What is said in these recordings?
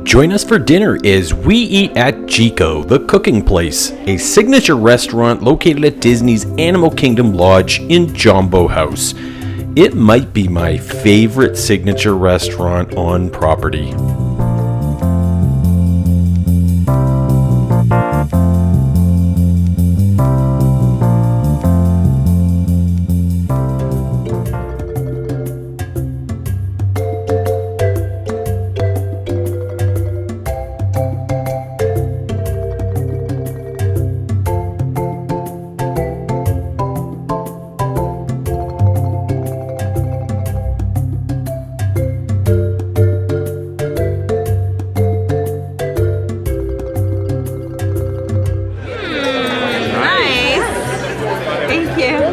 Join us for dinner as we eat at Jiko, the cooking place, a signature restaurant located at Disney's Animal Kingdom Lodge in Jambo House. It might be my favorite signature restaurant on property.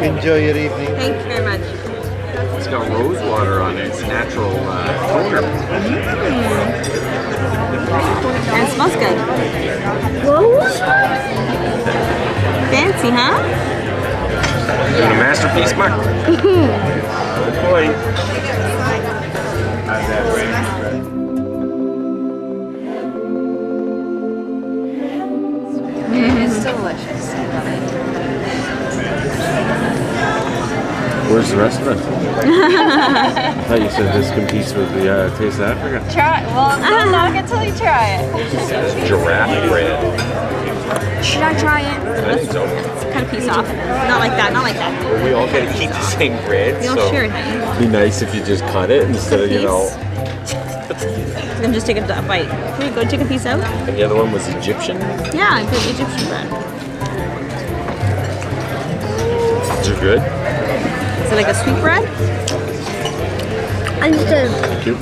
Enjoy your evening. Thank you very much. It's got rose water on it. It's natural toner. And it smells good. Rose? Fancy, huh? Doing a masterpiece, Mark. Good boy. It's delicious. Where's the rest of it? I thought you said this competes with the Taste of Africa. Try it. Well, don't knock it till you try it. Giraffe bread. Should I try it? I think so. Cut a piece off. Not like that, not like that. Well, we all gotta keep the same bread. We all so share it, honey. it'd be nice if you just cut it instead of, you know. Then just take a bite. Here you go, take a piece out. And the other one was Egyptian. Yeah, good Egyptian bread. Is it good? Is it like a sweet bread? Understood. Thank you.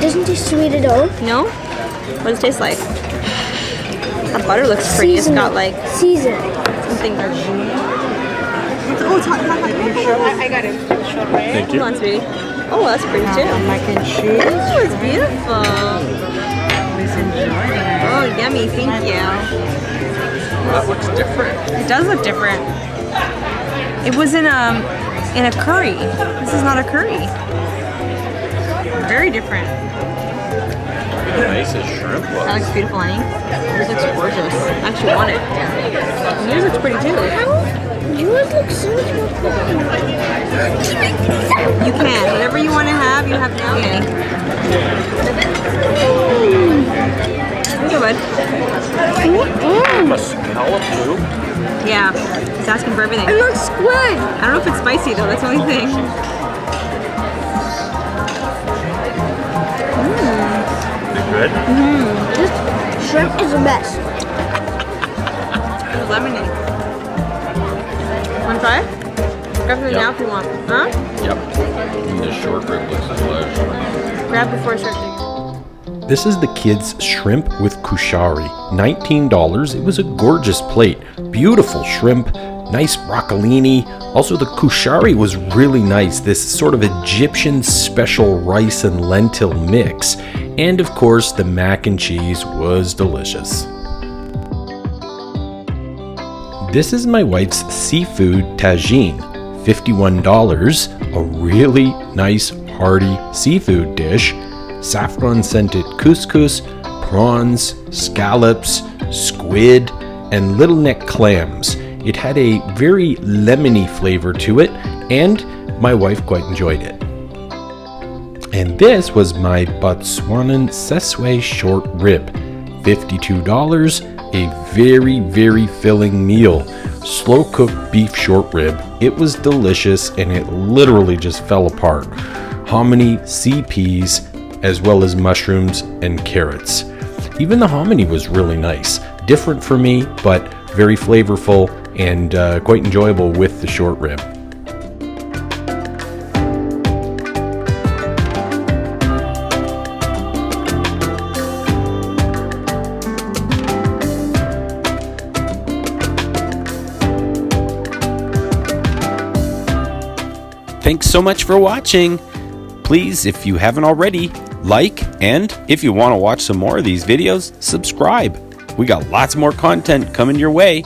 Doesn't taste sweet at all. No? What does it taste like? That butter looks pretty. It's got like Season. something. Oh, it's hot. I got it. Thank Hold you. on, sweetie. Oh, that's pretty too. Mac and cheese. Oh, it's beautiful. Please enjoy it. Oh, yummy. Thank you. That looks different. It does look different. It was in a curry. This is not a curry. Very different. Nice as shrimp That was. looks beautiful, honey. Yours looks gorgeous. I actually want it. And yours looks pretty too. Yours looks so much more pretty. You can. Whatever you want to have, you have now. Okay. Here you go, bud. A scallop too. Yeah. He's asking for everything. It looks good. I don't know if it's spicy though. That's the only thing. Good. This shrimp is the best. Lemony. Want to try it? Grab it now if you want. Huh? Yep. This short rib looks delicious. Grab before I start digging. This is the kids' shrimp with kushari. $19. It was a gorgeous plate. Beautiful shrimp, nice broccolini. Also, the kushari was really nice. This sort of Egyptian special rice and lentil mix. And of course, the mac and cheese was delicious. This is my wife's seafood tagine. $51. A really nice, hearty seafood dish. Saffron-scented couscous, prawns, scallops, squid, and little neck clams. It had a very lemony flavor to it, and my wife quite enjoyed it. And this was my Botswanan Seswe short rib. $52. A very, very filling meal. Slow-cooked beef short rib. It was delicious, and it literally just fell apart. Hominy, sea peas, as well as mushrooms and carrots. Even the hominy was really nice. Different for me, but very flavorful and quite enjoyable with the short rib. Thanks so much for watching. Please, if you haven't already, like, and if you want to watch some more of these videos, subscribe. We got lots more content coming your way.